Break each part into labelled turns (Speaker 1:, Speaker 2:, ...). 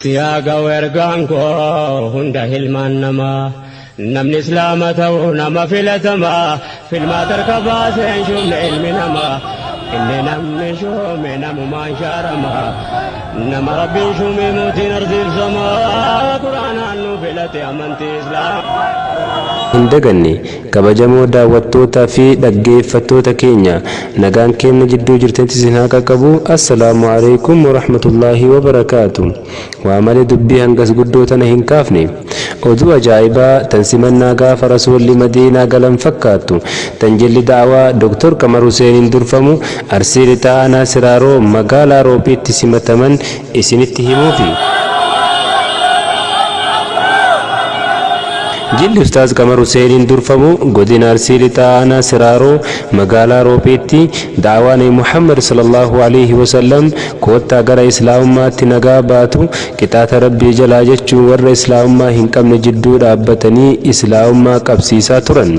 Speaker 1: Siyaaga wergaan koo hunda hilmaan namaa namni islaama ta'uu nama filatamaa filmaa tarka baaseen shumne ilmi namaa inni namni shume namumaan shaaramaa nama rabbiin shume mootiin arsiifsamaa quraanaan nu filate amantii islaamaa.
Speaker 2: Hindaganne kabajamoo daawwattootaa fi dhaggeeffattoota keenya nagaan keenya jidduu jirtanitti isin haa qaqqabu. Assalaamu alaykum wa rahmatullaahi wa barakaatu. Waa malee dubbii hangas guddoo tana hin kaafne oduu ajaa'ibaa tan simannaa gaafa rasuulli Madiinaa galan fakkaattu tan jilli daawaa Dr. Qamar Huseeniin durfamu Arsii Lixaa Aanaa Siraaroo magaalaa Roobiitti simataman isinitti himuufi. Jilli Ustaaz Qamar Huseeniin durfamu godina Arsii Lixaa Aanaa Siraaroo magaalaa Roobiitti daawaa Nabi Muhammad sallallahu alaihi wasallam koottaa gara islaamummaatti nagaa baatu qixaata rabbii jalaa jechuun warra islaamummaa hin qabne jidduu dhaabbatanii islaamummaa qabsiisaa turan.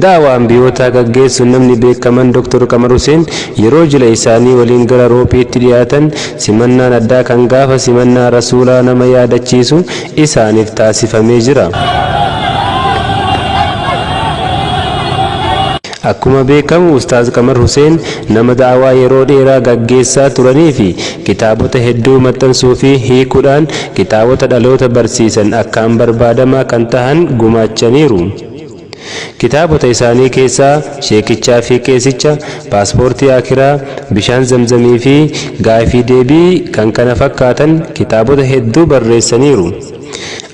Speaker 2: Daawaa ambiyootaa gaggeessuun namni beekaman Dr. Qamar Huseen yeroo jila isaanii waliin gara Roobiitti dhiyaatan simannaan addaa kan gaafa simannaa rasuulaa nama yaadachiisu isaaniif taasifamee jira. Akkuma beekamu Ustaaz Qamar Huseen nama daawaa yeroo dheeraa gaggeessaa turanii fi kitaabota hedduu maxxansuu fi hiikuudhaan kitaabota dhaloota barsiisan akkaan barbaadamaa kan tahan gumaachaniiru. Kitaabota isaanii keessaa Sheekichaa fi Qeesicha, Paaspoortii Akiraa, Bishaan Zamzamii fi Gaafii Deebii kan kana fakkaatan kitaabota hedduu barreessaniiru.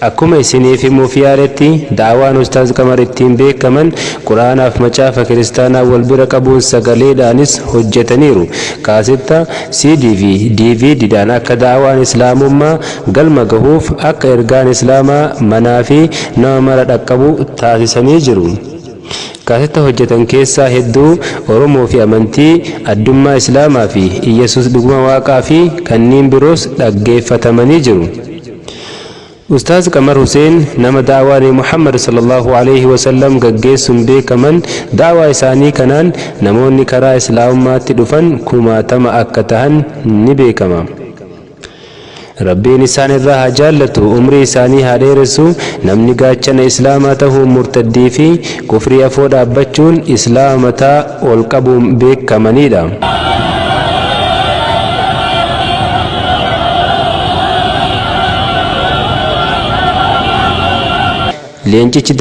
Speaker 2: Akkuma isiniif himuuf yaaletti daawaan Ustaaz Qamar ittiin beekaman Quraanaaf macaafa kiristaanaa wal bira qabuun sagaleedhaanis hojjetaniiru. Kaasetta CD fi DVDdhaan akka daawaan islaamummaa galma gahuuf akka ergaan islaamaa manaa fi nama mara dhaqqabu taasisanii jiru. Kaasetta hojjetan keessaa hedduu Oromoo fi amantii, addummaa islaamaa fi Iyesuus dhuguma waaqaa fi kanneen biroos dhaggeeffatamanii jiru. Ustaaz Qamar Huseen nama daawaa Nabi Muhammad sallallahu alaihi wasallam gaggeessuun beekaman daawaa isaanii kanaan namoonni karaa islaamummaatti dhufan kumaatama akka tahan ni beekama. Rabbiin isaan irraa haa jaallatu, umrii isaanii haa dheeressu. Namni gaachana islaamaa ta'uun murtaddii fi kufrii afoo dhaabbachuun islaamataa ol qabuun beekamanidha. Leencichi